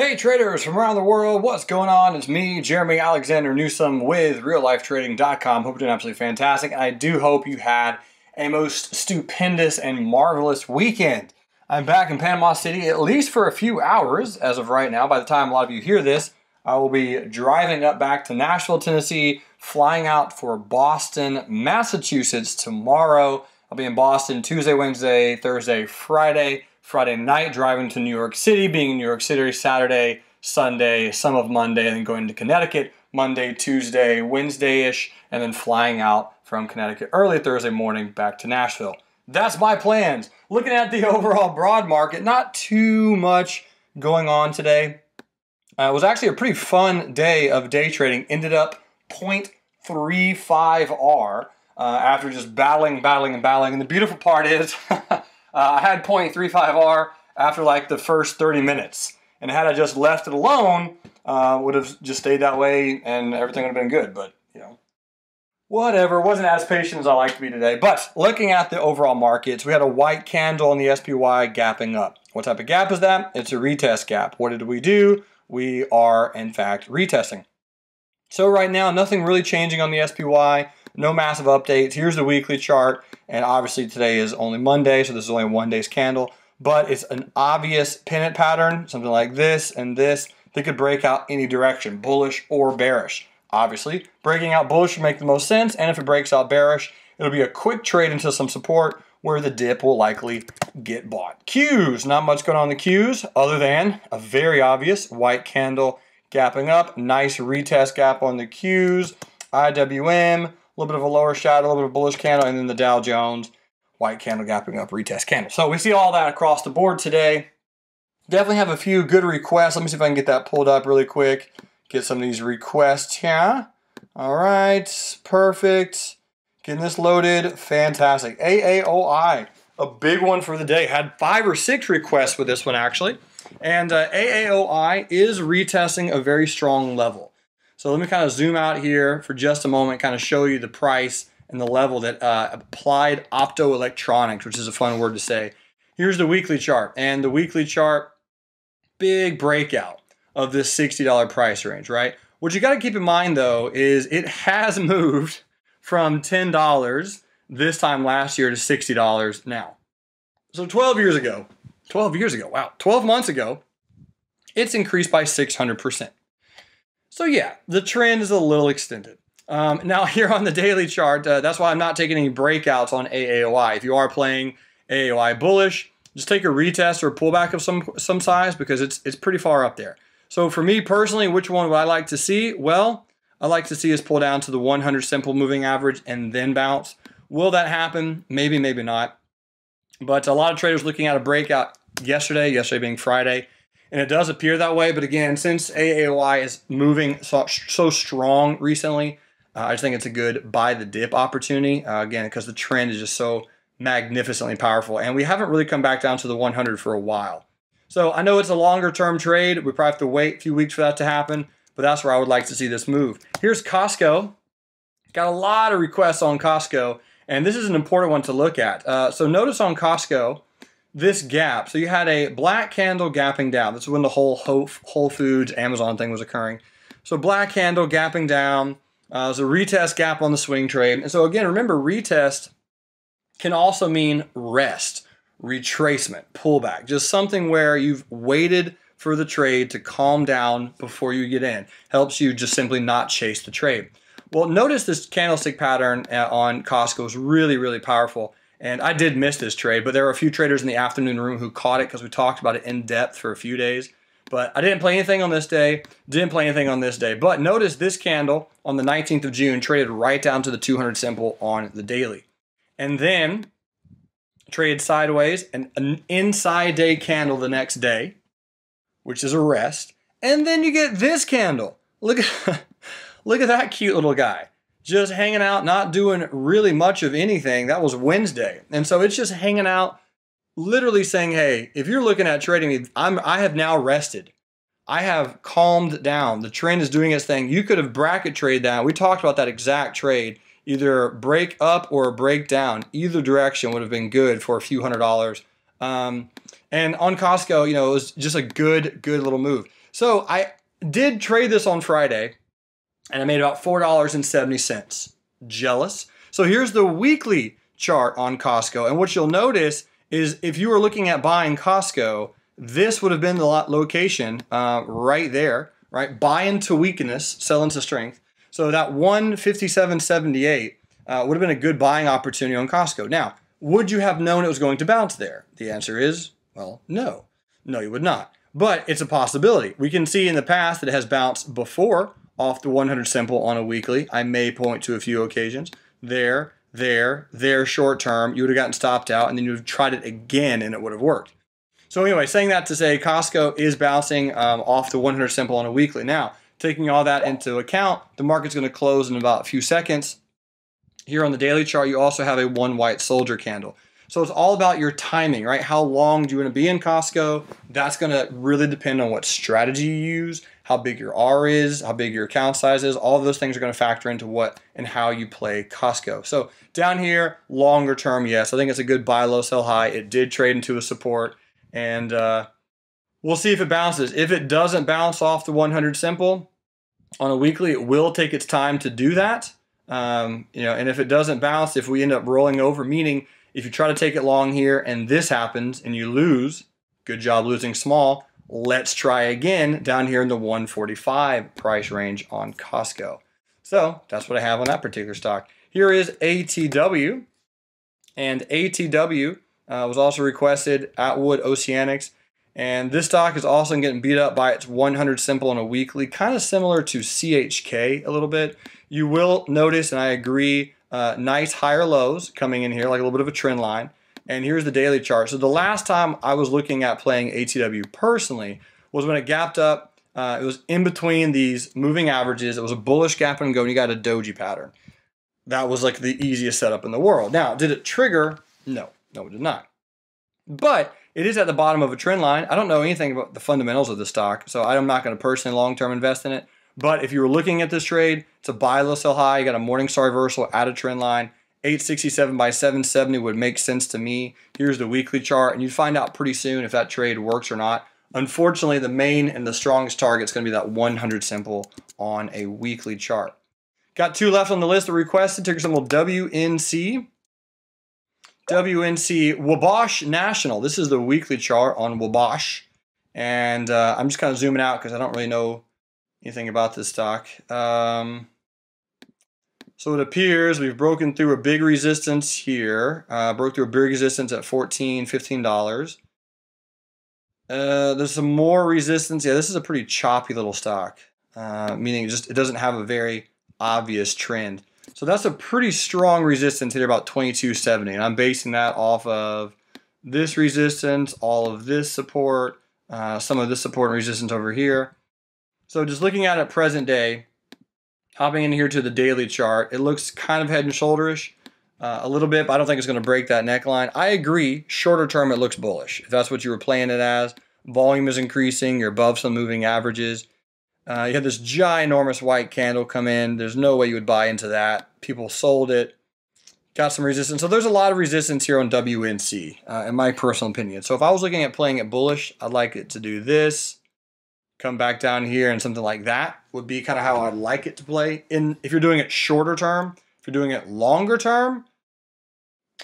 Hey traders from around the world, what's going on? It's me, Jeremy Alexander Newsome with reallifetrading.com. Hope you're doing absolutely fantastic. And I do hope you had a most stupendous and marvelous weekend. I'm back in Panama City at least for a few hours as of right now. By the time a lot of you hear this, I will be driving up back to Nashville, Tennessee, flying out for Boston, Massachusetts tomorrow. I'll be in Boston Tuesday, Wednesday, Thursday, Friday. Friday night, driving to New York City, being in New York City Saturday, Sunday, some of Monday, and then going to Connecticut Monday, Tuesday, Wednesday-ish, and then flying out from Connecticut early Thursday morning back to Nashville. That's my plans. Looking at the overall broad market, not too much going on today. It was actually a pretty fun day of day trading. Ended up 0.35R after just battling. And the beautiful part is I had 0.35R after like the first 30 minutes. And had I just left it alone, would have just stayed that way and everything would have been good. But, you know, whatever. Wasn't as patient as I like to be today. But looking at the overall markets, we had a white candle on the SPY gapping up. What type of gap is that? It's a retest gap. What did we do? We are, in fact, retesting. So right now, nothing really changing on the SPY. No massive updates. Here's the weekly chart. And obviously today is only Monday, so this is only a 1 day's candle. But it's an obvious pennant pattern, something like this and this, that could break out any direction, bullish or bearish. Obviously, breaking out bullish would make the most sense, and if it breaks out bearish, it'll be a quick trade into some support where the dip will likely get bought. Qs, not much going on in the Qs, other than a very obvious white candle gapping up, nice retest gap on the Qs, IWM, a little bit of a lower shadow, a little bit of bullish candle, and then the Dow Jones, white candle gapping up, retest candle. So we see all that across the board today. Definitely have a few good requests. Let me see if I can get that pulled up really quick. Get some of these requests here. All right, perfect. Getting this loaded, fantastic. AAOI, a big one for the day. Had 5 or 6 requests with this one actually. And AAOI is retesting a very strong level. So let me kind of zoom out here for just a moment, kind of show you the price and the level that applied optoelectronics, which is a fun word to say. Here's the weekly chart. And the weekly chart, big breakout of this $60 price range, right? What you got to keep in mind, though, is it has moved from $10 this time last year to $60 now. So 12 months ago, it's increased by 600%. So yeah, the trend is a little extended. Now here on the daily chart, that's why I'm not taking any breakouts on AAOI. If you are playing AAOI bullish, just take a retest or a pullback of some size because it's pretty far up there. So for me personally, which one would I like to see? Well, I like to see us pull down to the 100 simple moving average and then bounce. Will that happen? Maybe, maybe not. But a lot of traders looking at a breakout yesterday being Friday, and it does appear that way. But again, since AAOI is moving so strong recently, I just think it's a good buy the dip opportunity. Again, because the trend is just so magnificently powerful. And we haven't really come back down to the 100 for a while. So I know it's a longer term trade. We probably have to wait a few weeks for that to happen. But that's where I would like to see this move. Here's Costco. Got a lot of requests on Costco. And this is an important one to look at. So notice on Costco, this gap. So you had a black candle gapping down. This is when the whole Whole Foods, Amazon thing was occurring. So black candle gapping down. There's a retest gap on the swing trade. And so again, remember, retest can also mean rest, retracement, pullback. Just something where you've waited for the trade to calm down before you get in. Helps you just simply not chase the trade. Well, notice this candlestick pattern on Costco is really, really powerful. And I did miss this trade, but there were a few traders in the afternoon room who caught it because we talked about it in depth for a few days. But I didn't play anything on this day, didn't play anything on this day. But notice this candle on the 19th of June traded right down to the 200 simple on the daily. And then traded sideways, and an inside day candle the next day, which is a rest. And then you get this candle. Look at that cute little guy. Just hanging out, not doing really much of anything. That was Wednesday. And so it's just hanging out, literally saying, hey, if you're looking at trading me, I have now rested. I have calmed down. The trend is doing its thing. You could have bracket traded that. We talked about that exact trade. Either break up or break down. Either direction would have been good for a few $100s. And on Costco, you know, it was just a good little move. So I did trade this on Friday, and I made about $4.70. Jealous? So here's the weekly chart on Costco. And what you'll notice is if you were looking at buying Costco, this would have been the location right there, right? Buy into weakness, sell into strength. So that 157.78 would have been a good buying opportunity on Costco. Now, would you have known it was going to bounce there? The answer is, well, no. No, you would not. But it's a possibility. We can see in the past that it has bounced before off the 100 simple on a weekly. I may point to a few occasions. There, short term. You would have gotten stopped out, and then you would have tried it again, and it would have worked. So anyway, saying that to say Costco is bouncing off the 100 simple on a weekly. Now, taking all that into account, the market's going to close in about a few seconds. Here on the daily chart, you also have a one white soldier candle. So it's all about your timing, right? How long do you want to be in Costco? That's going to really depend on what strategy you use, how big your R is, how big your account size is. All of those things are going to factor into what and how you play Costco. So down here, longer term, yes, I think it's a good buy low, sell high. It did trade into a support, and we'll see if it bounces. If it doesn't bounce off the 100 simple on a weekly, it will take its time to do that. And if it doesn't bounce, if we end up rolling over, meaning if you try to take it long here and this happens and you lose, good job losing small. Let's try again down here in the 145 price range on Costco. So that's what I have on that particular stock. Here is ATW, and ATW was also requested Atwood Oceanics. And this stock is also getting beat up by its 100 simple on a weekly, kind of similar to CHK a little bit. You will notice, and I agree, nice higher lows coming in here, like a little bit of a trend line. And here's the daily chart. So the last time I was looking at playing ATW personally was when it gapped up. It was in between these moving averages. It was a bullish gap and go, and you got a doji pattern. That was like the easiest setup in the world. Now, did it trigger? No, it did not. But it is at the bottom of a trend line. I don't know anything about the fundamentals of the stock, so I'm not going to personally long-term invest in it. But if you were looking at this trade, it's a buy low, sell high. You got a Morningstar reversal at a trend line. 867 by 770 would make sense to me. Here's the weekly chart, and you'd find out pretty soon if that trade works or not. Unfortunately, the main and the strongest target is going to be that 100 simple on a weekly chart. Got two left on the list that requested. Ticker symbol WNC. WNC, Wabash National. This is the weekly chart on Wabash. And I'm just kind of zooming out because I don't really know anything about this stock. So it appears we've broken through a big resistance here. Broke through a big resistance at $14, $15. There's some more resistance. Yeah, this is a pretty choppy little stock, meaning it doesn't have a very obvious trend. So that's a pretty strong resistance here, about 22.70. And I'm basing that off of this resistance, all of this support, some of this support and resistance over here. So just looking at it present day, hopping in here to the daily chart, it looks kind of head and shoulderish a little bit, but I don't think it's going to break that neckline. I agree, shorter term it looks bullish. If that's what you were playing it as, volume is increasing, you're above some moving averages. You had this ginormous white candle come in. There's no way you would buy into that. People sold it. Got some resistance. So there's a lot of resistance here on WNC, in my personal opinion. So if I was looking at playing it bullish, I'd like it to do this, come back down here, and something like that would be kind of how I'd like it to play. If you're doing it shorter term, if you're doing it longer term,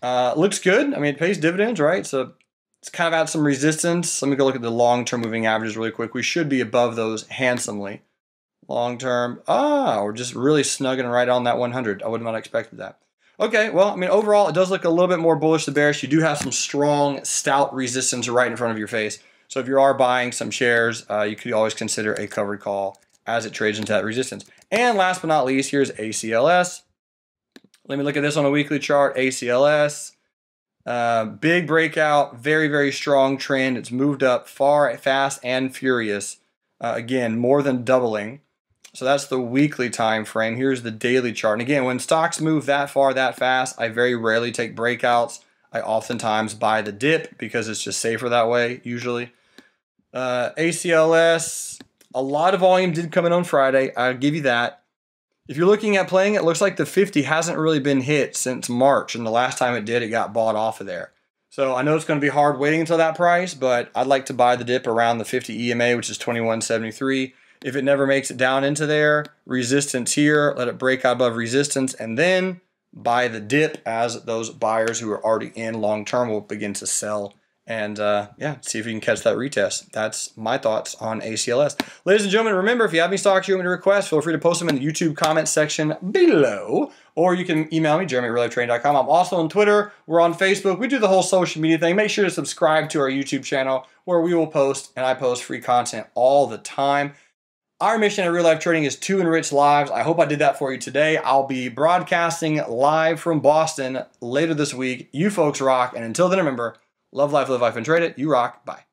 looks good. I mean, it pays dividends, right? So it's kind of at some resistance. Let me go look at the long-term moving averages really quick. We should be above those handsomely. Long-term, we're just really snugging right on that 100. I would not have expected that. Okay, well, I mean, overall, it does look a little bit more bullish than bearish. You do have some strong, stout resistance right in front of your face. So if you are buying some shares, you could always consider a covered call as it trades into that resistance. And last but not least, here's ACLS. Let me look at this on a weekly chart. ACLS. Big breakout, very, very strong trend. It's moved up far, fast, and furious. Again, more than doubling. So that's the weekly time frame. Here's the daily chart. And again, when stocks move that far, that fast, I very rarely take breakouts. I oftentimes buy the dip because it's just safer that way, usually. ACLS, a lot of volume did come in on Friday. I'll give you that. If you're looking at playing, it looks like the 50 hasn't really been hit since March, and the last time it did, it got bought off of there. So I know it's going to be hard waiting until that price, but I'd like to buy the dip around the 50 EMA, which is 21.73. If it never makes it down into there, resistance here, let it break out above resistance, and then buy the dip as those buyers who are already in long-term will begin to sell. And yeah, see if you can catch that retest. That's my thoughts on ACLS. Ladies and gentlemen, remember, if you have any stocks you want me to request, feel free to post them in the YouTube comment section below. Or you can email me, jerremy@reallifetraining.com. I'm also on Twitter. We're on Facebook. We do the whole social media thing. Make sure to subscribe to our YouTube channel where we will post, and I post free content all the time. Our mission at Real Life Trading is to enrich lives. I hope I did that for you today. I'll be broadcasting live from Boston later this week. You folks rock. And until then, remember, love life, live life, and trade it. You rock. Bye.